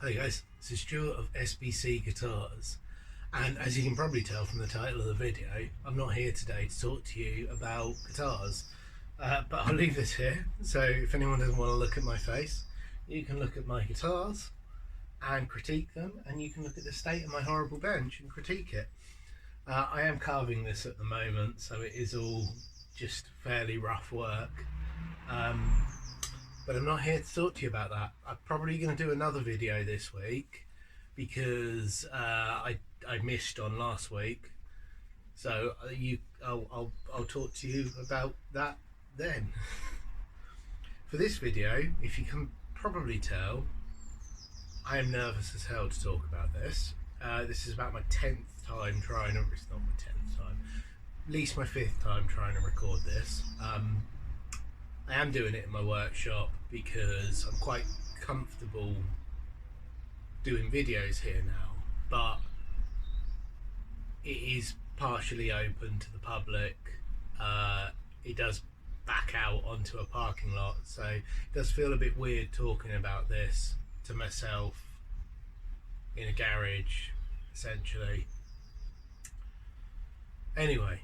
Hey guys, this is Stuart of SBC Guitars, and as you can probably tell from the title of the video, I'm not here today to talk to you about guitars, but I'll leave this here, so if anyone doesn't want to look at my face, you can look at my guitars and critique them, and you can look at the state of my horrible bench and critique it. I am carving this at the moment, so it is all just fairly rough work. But I'm not here to talk to you about that. I'm probably going to do another video this week because I missed on last week. So I'll talk to you about that then. For this video, if you can probably tell, I am nervous as hell to talk about this. This is about my 10th time trying to, it's not my 10th time, at least my 5th time trying to record this. I am doing it in my workshop because I'm quite comfortable doing videos here now, but it is partially open to the public. It does back out onto a parking lot, so it does feel a bit weird talking about this to myself in a garage, essentially. Anyway,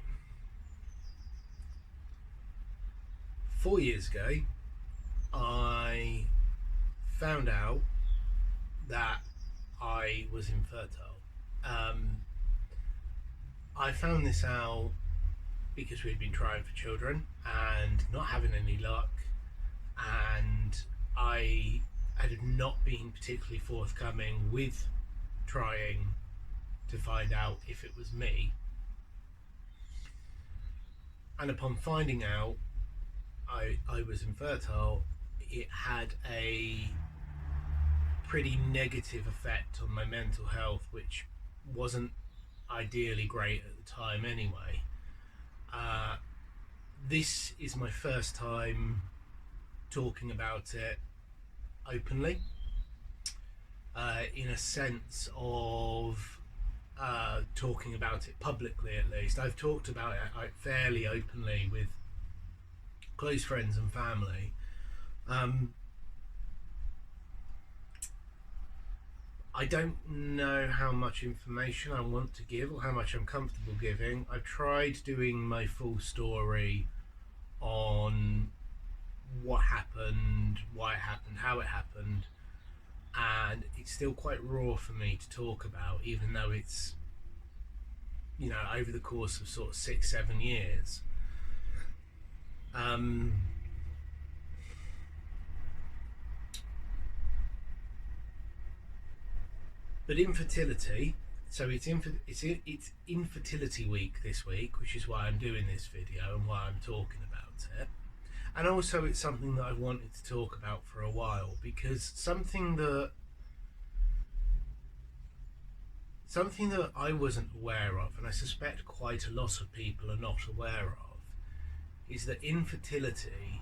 4 years ago, I found out that I was infertile. I found this out because we'd been trying for children and not having any luck, and I had not been particularly forthcoming with trying to find out if it was me. And upon finding out I was infertile, it had a pretty negative effect on my mental health, which wasn't ideally great at the time anyway. This is my first time talking about it openly, in a sense of talking about it publicly. At least I've talked about it fairly openly with close friends and family. I don't know how much information I want to give or how much I'm comfortable giving. I've tried doing my full story on what happened, why it happened, how it happened, and it's still quite raw for me to talk about, even though it's, you know, over the course of sort of 6-7 years. But infertility, so it's infertility week this week, which is why I'm doing this video and why I'm talking about it. And also it's something that I wanted to talk about for a while, because something that I wasn't aware of, and I suspect quite a lot of people are not aware of, is that infertility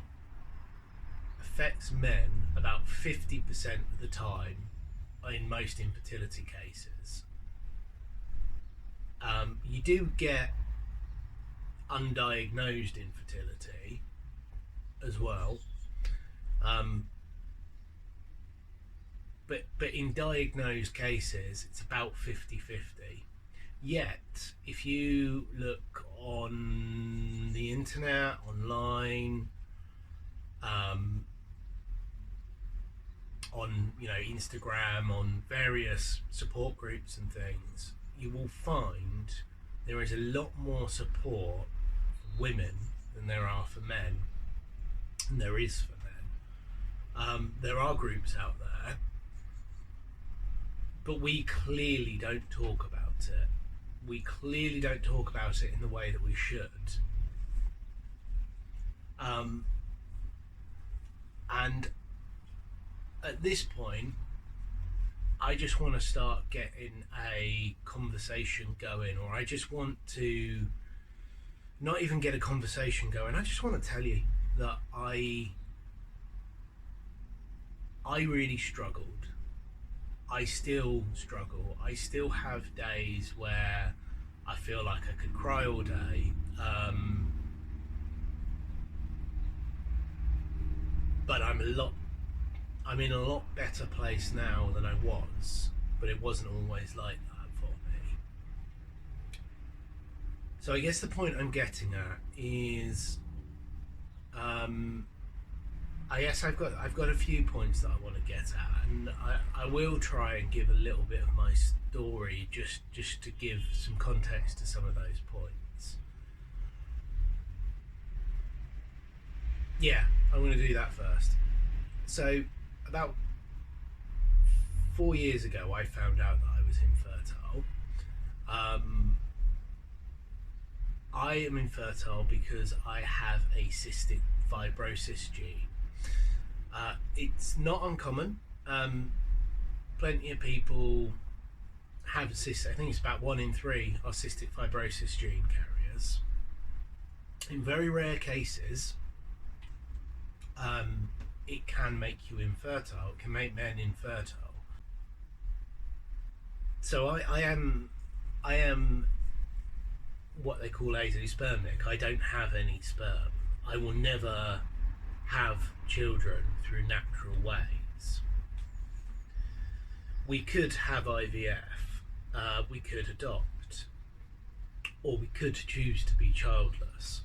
affects men about 50% of the time in most infertility cases. You do get undiagnosed infertility as well, but in diagnosed cases it's about 50-50. Yet if you look on the internet, online, on, you know, Instagram, on various support groups and things, you will find there is a lot more support for women than there are for men, and there is for men. There are groups out there, but we clearly don't talk about it. We clearly don't talk about it in the way that we should. And at this point, I just want to start getting a conversation going, or I just want to not even get a conversation going. I just want to tell you that I really struggled. I still struggle. I still have days where I feel like I could cry all day. But I'm a lot I'm in a lot better place now than I was, but it wasn't always like that for me. So I guess the point I'm getting at is, um, I guess I've got a few points that I want to get at, and I will try and give a little bit of my story just to give some context to some of those points. Yeah, I'm going to do that first. So about 4 years ago, I found out that I was infertile. I am infertile because I have a cystic fibrosis gene. It's not uncommon. Plenty of people have cystic. I think it's about 1 in 3 are cystic fibrosis gene carriers. In very rare cases, it can make you infertile. It can make men infertile. So I am what they call azoospermic. I don't have any sperm. I will never have children through natural ways. We could have IVF, we could adopt, or we could choose to be childless.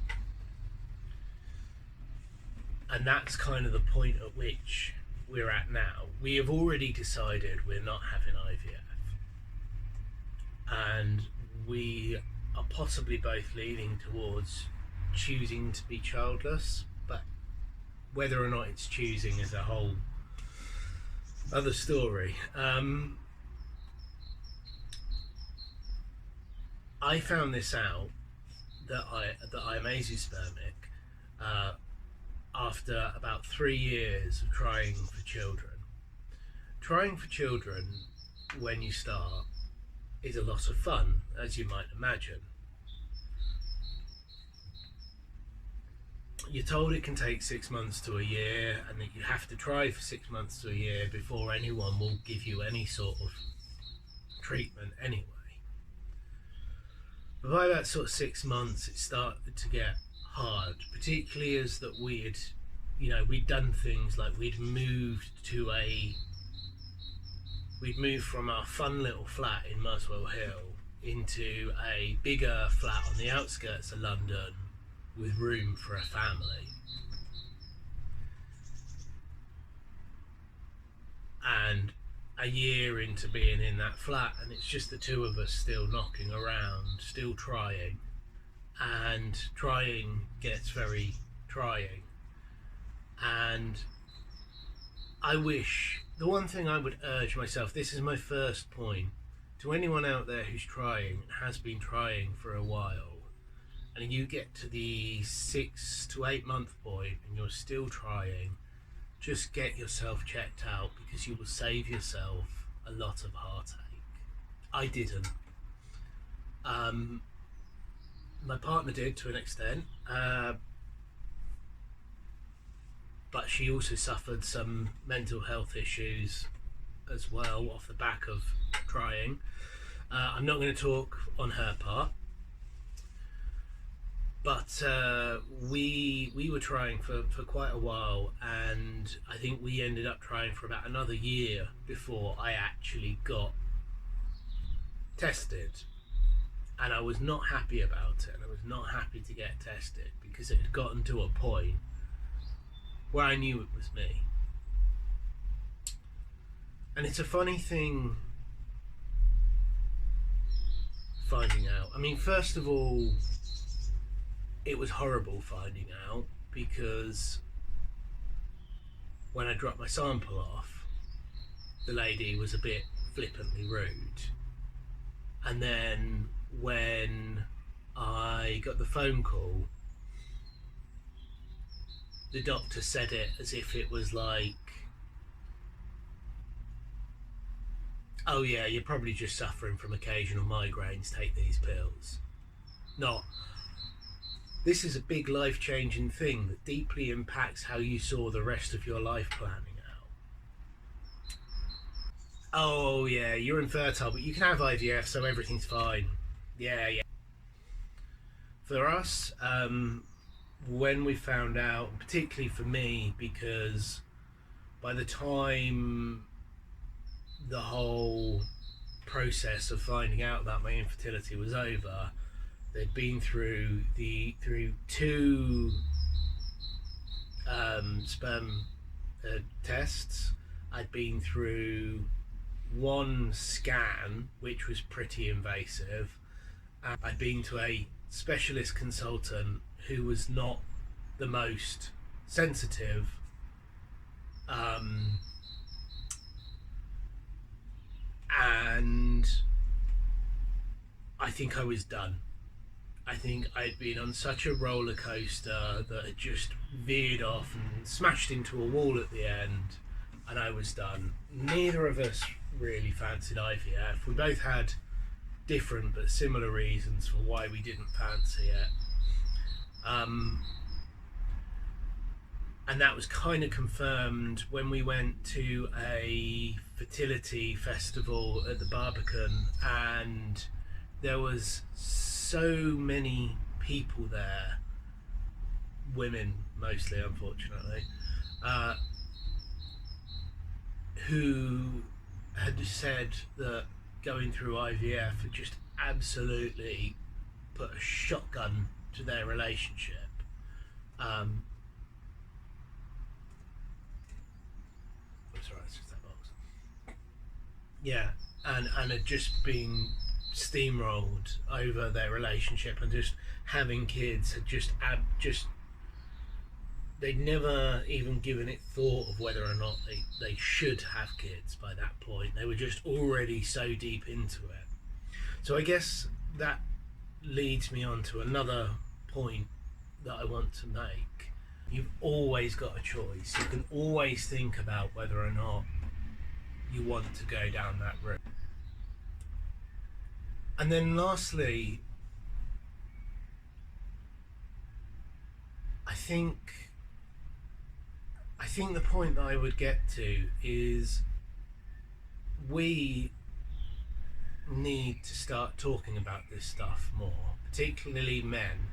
And that's kind of the point at which we're at now. We have already decided we're not having IVF. And we are possibly both leaning towards choosing to be childless, but whether or not it's choosing is a whole other story. I found this out that I'm azoospermic after about 3 years of trying for children. Trying for children when you start is a lot of fun, as you might imagine. You're told it can take 6 months to a year, and that you have to try for 6 months to a year before anyone will give you any sort of treatment anyway. But by that sort of 6 months, it started to get hard, particularly as that we'd done things like we'd moved from our fun little flat in Muswell Hill into a bigger flat on the outskirts of London with room for a family. And a year into being in that flat, and it's just the two of us still knocking around, still trying, and trying gets very trying. And the one thing I would urge myself, this is my first point, to anyone out there who's trying, has been trying for a while, and you get to the 6 to 8 month point and you're still trying, just get yourself checked out, because you will save yourself a lot of heartache. I didn't. My partner did to an extent, but she also suffered some mental health issues as well off the back of trying. I'm not going to talk on her part, but we were trying for quite a while, and I think we ended up trying for about another year before I actually got tested. And I was not happy about it, and I was not happy to get tested, because it had gotten to a point where I knew it was me. And it's a funny thing finding out. I mean, first of all, it was horrible finding out, because when I dropped my sample off, the lady was a bit flippantly rude. And then when I got the phone call, the doctor said it as if it was like, oh yeah, you're probably just suffering from occasional migraines, take these pills. Not, this is a big life-changing thing that deeply impacts how you saw the rest of your life planning out. Oh yeah, you're infertile, but you can have IVF, so everything's fine. Yeah. For us, when we found out, particularly for me, because by the time the whole process of finding out that my infertility was over, they'd been through two sperm tests. I'd been through one scan, which was pretty invasive. I'd been to a specialist consultant who was not the most sensitive. And I think I was done. I think I'd been on such a roller coaster that had just veered off and smashed into a wall at the end, and I was done. Neither of us really fancied IVF. We both had different but similar reasons for why we didn't fancy it. And that was kind of confirmed when we went to a fertility festival at the Barbican, and there was so many people there, women mostly, unfortunately, who had said that going through IVF had just absolutely put a shotgun to their relationship. Yeah, and had just been steamrolled over their relationship, and just having kids had just they'd never even given it thought of whether or not they should have kids by that point. They were just already so deep into it. So I guess that leads me on to another point that I want to make. You've always got a choice. You can always think about whether or not you want to go down that route. And then lastly, I think the point that I would get to is we need to start talking about this stuff more, particularly men.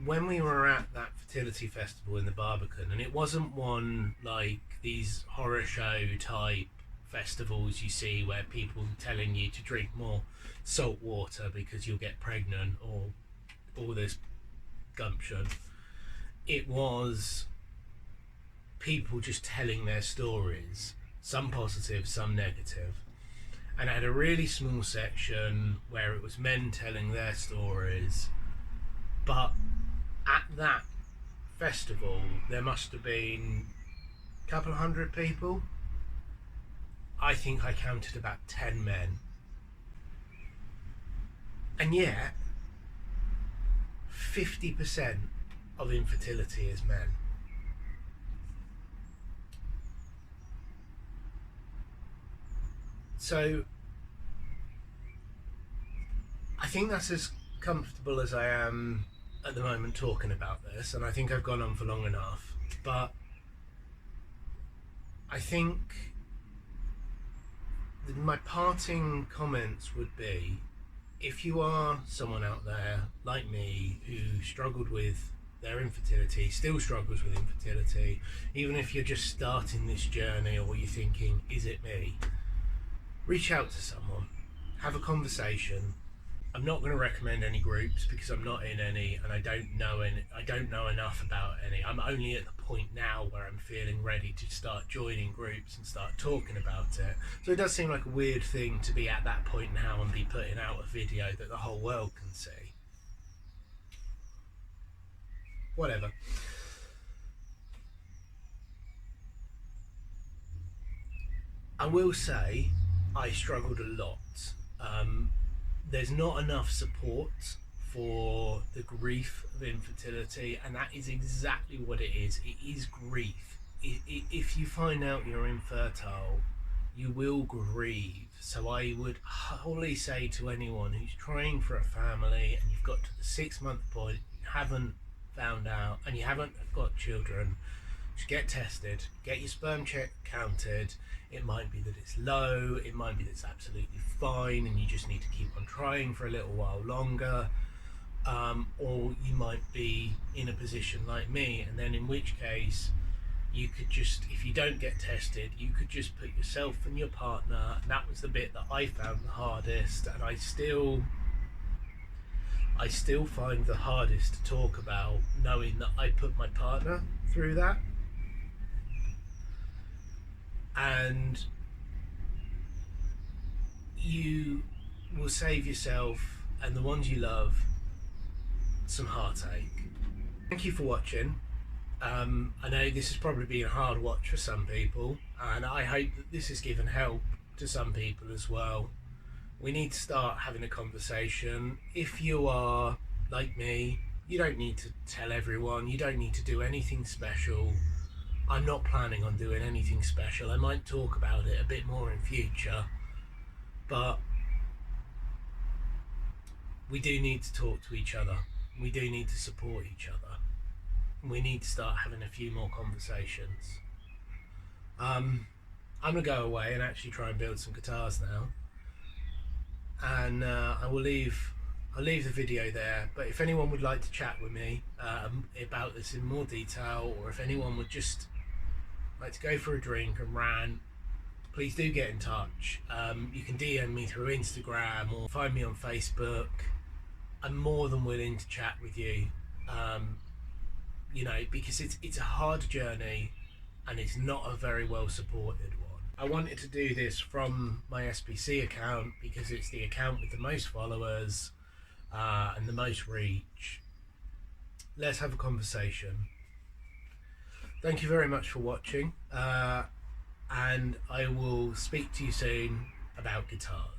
When we were at that fertility festival in the Barbican, and it wasn't one like these horror show type festivals you see where people telling you to drink more salt water because you'll get pregnant, or all this gumption. It was people just telling their stories, some positive, some negative. And I had a really small section where it was men telling their stories, but at that festival there must have been a couple of hundred people. I think I counted about 10 men, and yet 50% of infertility is men. So I think that's as comfortable as I am at the moment talking about this, and I think I've gone on for long enough. But I think my parting comments would be, if you are someone out there like me who struggled with their infertility, still struggles with infertility, even if you're just starting this journey or you're thinking, is it me? Reach out to someone, have a conversation. I'm not going to recommend any groups because I'm not in any, and I don't know enough about any. I'm only at the point now where I'm feeling ready to start joining groups and start talking about it. So it does seem like a weird thing to be at that point now and be putting out a video that the whole world can see. Whatever. I will say I struggled a lot. There's not enough support for the grief of infertility, and that is exactly what it is. It is grief. If you find out you're infertile, you will grieve. So I would wholly say to anyone who's trying for a family and you've got to the 6-month point, you haven't found out and you haven't got children, just get tested, get your sperm check counted. It might be that it's low, it might be that it's absolutely fine and you just need to keep on trying for a little while longer, or you might be in a position like me, and then in which case you could just, if you don't get tested, you could just put yourself and your partner, and that was the bit that I found the hardest, and I still find the hardest to talk about, knowing that I put my partner through that. And you will save yourself and the ones you love some heartache. Thank you for watching. I know this has probably been a hard watch for some people, and I hope that this has given help to some people as well. We need to start having a conversation. If you are like me, you don't need to tell everyone, you don't need to do anything special. I'm not planning on doing anything special. I might talk about it a bit more in future, but we do need to talk to each other. We do need to support each other. We need to start having a few more conversations. I'm gonna go away and actually try and build some guitars now, and I'll leave the video there. But if anyone would like to chat with me about this in more detail, or if anyone would just like to go for a drink and rant, please do get in touch. You can DM me through Instagram or find me on Facebook. I'm more than willing to chat with you. You know, because it's a hard journey and it's not a very well supported one. I wanted to do this from my SPC account because it's the account with the most followers and the most reach. Let's have a conversation. Thank you very much for watching, and I will speak to you soon about guitars.